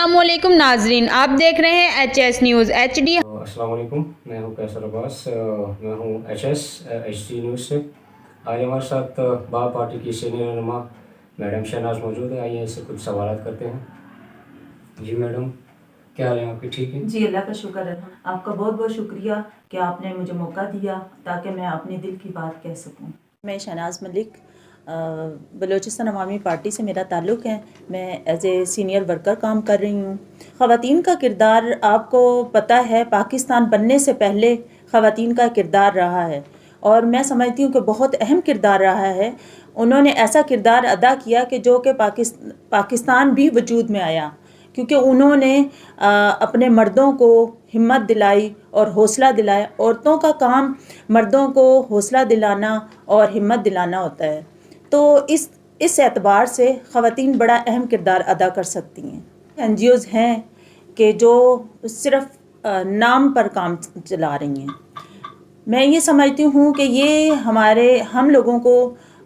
अस्सलामुअलैकुम नाजरीन, आप देख रहे हैं HS न्यूज़ HD। अस्सलाम वालेकुम, मैं हूं कैसर अब्बास, मैं हूं HD न्यूज़ से। आज हमारे साथ बाप पार्टी की सीनियर रहनुमा मैडम शहनाज मौजूद है। आइए इससे कुछ सवाल करते हैं। जी मैडम, क्या हाल है आपके? ठीक है जी, अल्लाह का शुक्र है। आपका बहुत बहुत शुक्रिया कि आपने मुझे मौका दिया ताकि मैं अपने दिल की बात कह सकूं। मैं शहनाज मलिक, बलूचिस्तान अवामी पार्टी से मेरा ताल्लुक़ है। मैं एज ए सीनियर वर्कर काम कर रही हूँ। ख़वातीन का किरदार आपको पता है, पाकिस्तान बनने से पहले ख़वातीन का किरदार रहा है और मैं समझती हूँ कि बहुत अहम किरदार रहा है। उन्होंने ऐसा किरदार अदा किया कि जो कि पाकिस्तान भी वजूद में आया, क्योंकि उन्होंने अपने मर्दों को हिम्मत दिलाई और हौसला दिलाया। औरतों का काम मर्दों को हौसला दिलाना और हिम्मत दिलाना होता है। तो इस एतबार से ख़वातीन बड़ा अहम किरदार अदा कर सकती हैं। NGOs हैं कि जो सिर्फ़ नाम पर काम चला रही हैं। मैं ये समझती हूँ कि ये हम लोगों को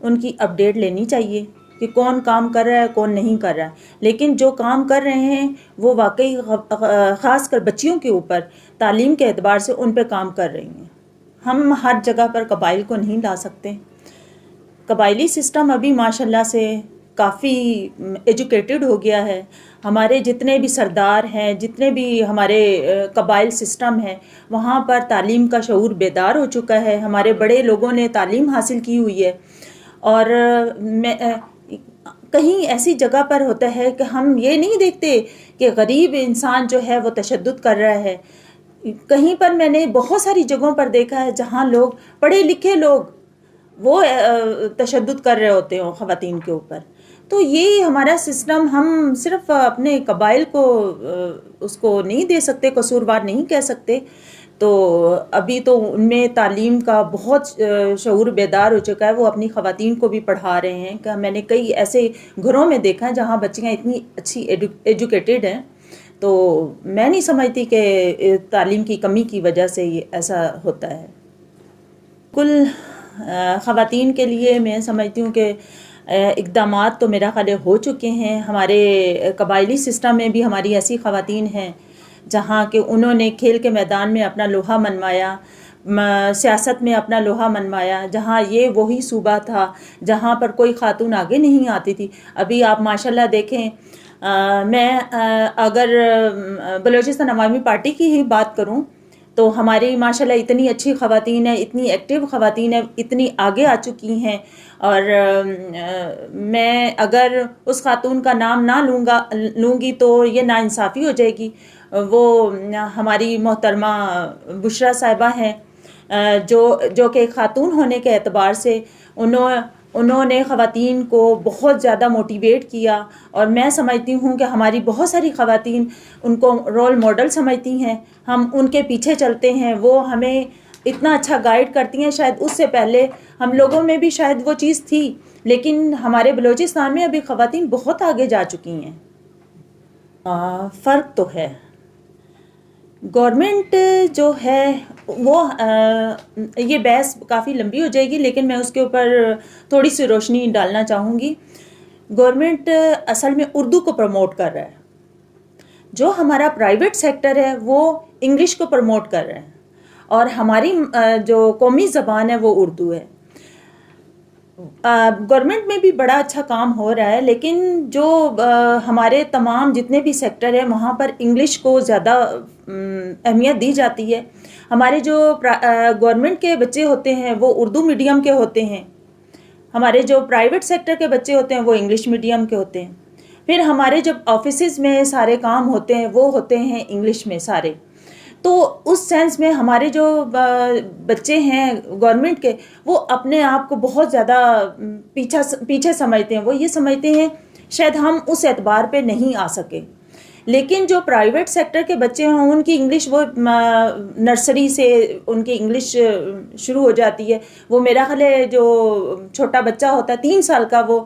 उनकी अपडेट लेनी चाहिए कि कौन काम कर रहा है, कौन नहीं कर रहा है। लेकिन जो काम कर रहे हैं वो वाकई ख़ास कर बच्चियों के ऊपर तालीम के एतबार से उन पे काम कर रही हैं। हम हर जगह पर कबाइल को नहीं ला सकते। कबाइली सिस्टम अभी माशाल्लाह से काफ़ी एजुकेटेड हो गया है। हमारे जितने भी सरदार हैं, जितने भी हमारे कबाइल सिस्टम है, वहाँ पर तालीम का शऊर बेदार हो चुका है। हमारे बड़े लोगों ने तालीम हासिल की हुई है। और कहीं ऐसी जगह पर होता है कि हम ये नहीं देखते कि गरीब इंसान जो है वो तशद्दुद कर रहा है। कहीं पर मैंने बहुत सारी जगहों पर देखा है जहाँ लोग, पढ़े लिखे लोग, वो तशद्दुद कर रहे होते हो ख़वातीन के ऊपर। तो ये हमारा सिस्टम, हम सिर्फ अपने कबाइल को उसको नहीं दे सकते, कसूरवार नहीं कह सकते। तो अभी तो उनमें तालीम का बहुत शऊर बेदार हो चुका है। वो अपनी ख़वातीन को भी पढ़ा रहे हैं। कि मैंने कई ऐसे घरों में देखा है जहाँ बच्चियाँ इतनी अच्छी एजुकेटेड हैं। तो मैं नहीं समझती कि तालीम की कमी की वजह से ये ऐसा होता है। कुल ख़वातीन के लिए मैं समझती हूँ कि इक़दामात तो मेरा ख्याल हो चुके हैं। हमारे कबायली सिस्टम में भी हमारी ऐसी ख़वातीन हैं जहाँ कि उन्होंने खेल के मैदान में अपना लोहा मनवाया, सियासत में अपना लोहा मनवाया। जहाँ ये वही सूबा था जहाँ पर कोई खातून आगे नहीं आती थी। अभी आप माशाल्लाह देखें, मैं अगर बलूचिस्तान अवामी पार्टी की ही बात करूँ तो हमारी माशाल्लाह इतनी अच्छी ख़वातीन है, इतनी एक्टिव ख़वातीन है, इतनी आगे आ चुकी हैं। और मैं अगर उस खातून का नाम ना लूँगी तो ये नाइंसाफ़ी हो जाएगी। वो हमारी मोहतरमा बुशरा साहिबा हैं, जो कि खातून होने के एतबार से उन्होंने ख़वातीन को बहुत ज़्यादा मोटिवेट किया। और मैं समझती हूँ कि हमारी बहुत सारी ख़वातीन उनको रोल मॉडल समझती हैं। हम उनके पीछे चलते हैं, वो हमें इतना अच्छा गाइड करती हैं। शायद उससे पहले हम लोगों में भी शायद वो चीज़ थी, लेकिन हमारे बलूचिस्तान में अभी ख़वातीन बहुत आगे जा चुकी हैं। फ़र्क तो है। गवर्नमेंट जो है वो ये बहस काफ़ी लंबी हो जाएगी, लेकिन मैं उसके ऊपर थोड़ी सी रोशनी डालना चाहूँगी। गवर्नमेंट असल में उर्दू को प्रमोट कर रहा है। जो हमारा प्राइवेट सेक्टर है वो इंग्लिश को प्रमोट कर रहा है और हमारी जो कौमी ज़बान है वो उर्दू है। गवर्नमेंट में भी बड़ा अच्छा काम हो रहा है, लेकिन जो हमारे तमाम जितने भी सेक्टर हैं वहाँ पर इंग्लिश को ज़्यादा अहमियत दी जाती है। हमारे जो गवर्नमेंट के बच्चे होते हैं वो उर्दू मीडियम के होते हैं। हमारे जो प्राइवेट सेक्टर के बच्चे होते हैं वो इंग्लिश मीडियम के होते हैं। फिर हमारे जब ऑफिसेज़ में सारे काम होते हैं वो होते हैं इंग्लिश में सारे। तो उस सेंस में हमारे जो बच्चे हैं गवर्नमेंट के, वो अपने आप को बहुत ज़्यादा पीछे समझते हैं। वो ये समझते हैं शायद हम उस एतबार पे नहीं आ सके। लेकिन जो प्राइवेट सेक्टर के बच्चे हैं उनकी इंग्लिश, वो नर्सरी से उनकी इंग्लिश शुरू हो जाती है। वो मेरा ख्याल है जो छोटा बच्चा होता है 3 साल का, वो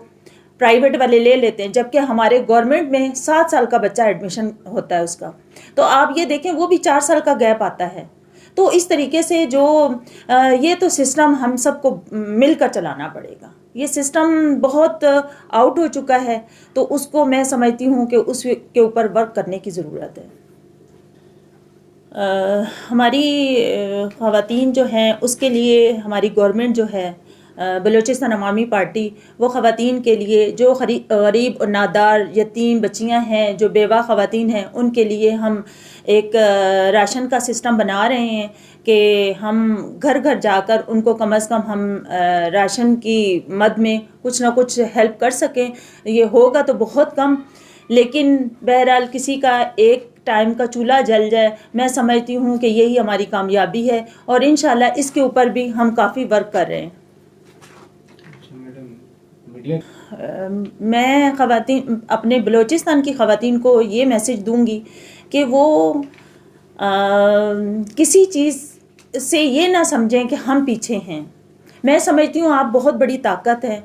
प्राइवेट वाले ले लेते हैं, जबकि हमारे गवर्नमेंट में 7 साल का बच्चा एडमिशन होता है उसका। तो आप ये देखें, वो भी 4 साल का गैप आता है। तो इस तरीके से जो ये तो सिस्टम हम सबको मिलकर चलाना पड़ेगा। یہ سسٹم بہت آؤٹ ہو چکا ہے، تو اس کو میں سمجھتی ہوں کہ اس کے اوپر ورک کرنے کی ضرورت ہے۔ ہماری خواتین جو ہیں اس کے لیے ہماری گورنمنٹ جو ہے بلوچستان عوامی پارٹی، وہ خواتین کے لیے جو غریب اور نادار یتیم بچیاں ہیں، جو بیوہ خواتین ہیں، ان کے لیے ہم ایک راشن کا سسٹم بنا رہے ہیں کہ ہم گھر گھر جا کر ان کو کم از کم ہم راشن کی مد میں کچھ نہ کچھ ہیلپ کر سکیں۔ یہ ہوگا تو بہت کم، لیکن بہرحال کسی کا ایک ٹائم کا چولہا جل جائے، میں سمجھتی ہوں کہ یہی ہماری کامیابی ہے، اور انشاءاللہ اس کے اوپر بھی ہم کافی ورک کر رہے ہیں۔ میں اپنے بلوچستان کی خواتین کو یہ میسج دوں گی کہ وہ کسی چیز سے یہ نہ سمجھیں کہ ہم پیچھے ہیں۔ میں سمجھتی ہوں آپ بہت بڑی طاقت ہے،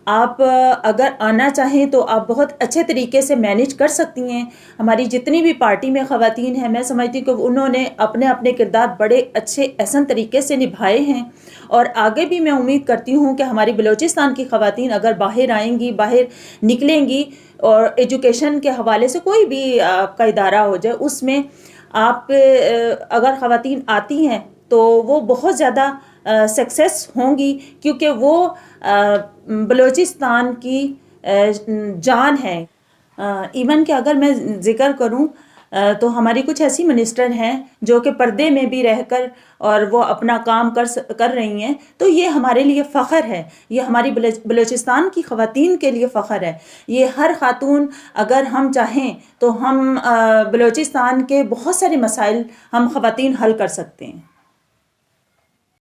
آپ اگر آنا چاہیں تو آپ بہت اچھے طریقے سے مینیج کر سکتی ہیں۔ ہماری جتنی بھی پارٹی میں خواتین ہیں، میں سمجھتی ہوں کہ انہوں نے اپنے اپنے کردار بڑے اچھے احسن طریقے سے نبھائے ہیں، اور آگے بھی میں امید کرتی ہوں کہ ہماری بلوچستان کی خواتین اگر باہر آئیں گی، باہر نکلیں گی، اور ایجوکیشن کے حوالے سے کوئی بھی آپ کا ادارہ ہو جائے، اس میں آپ اگر خواتین آتی ہیں تو وہ بہت زیادہ سکسیس ہوں گی، کیونکہ وہ بلوچستان کی جان ہے۔ ایون کہ اگر میں ذکر کروں تو ہماری کچھ ایسی منسٹر ہیں جو کہ پردے میں بھی رہ کر اور وہ اپنا کام کر رہی ہیں، تو یہ ہمارے لیے فخر ہے، یہ ہماری بلوچستان کی خواتین کے لیے فخر ہے۔ یہ ہر خاتون، اگر ہم چاہیں تو ہم بلوچستان کے بہت سارے مسائل ہم خواتین حل کر سکتے ہیں۔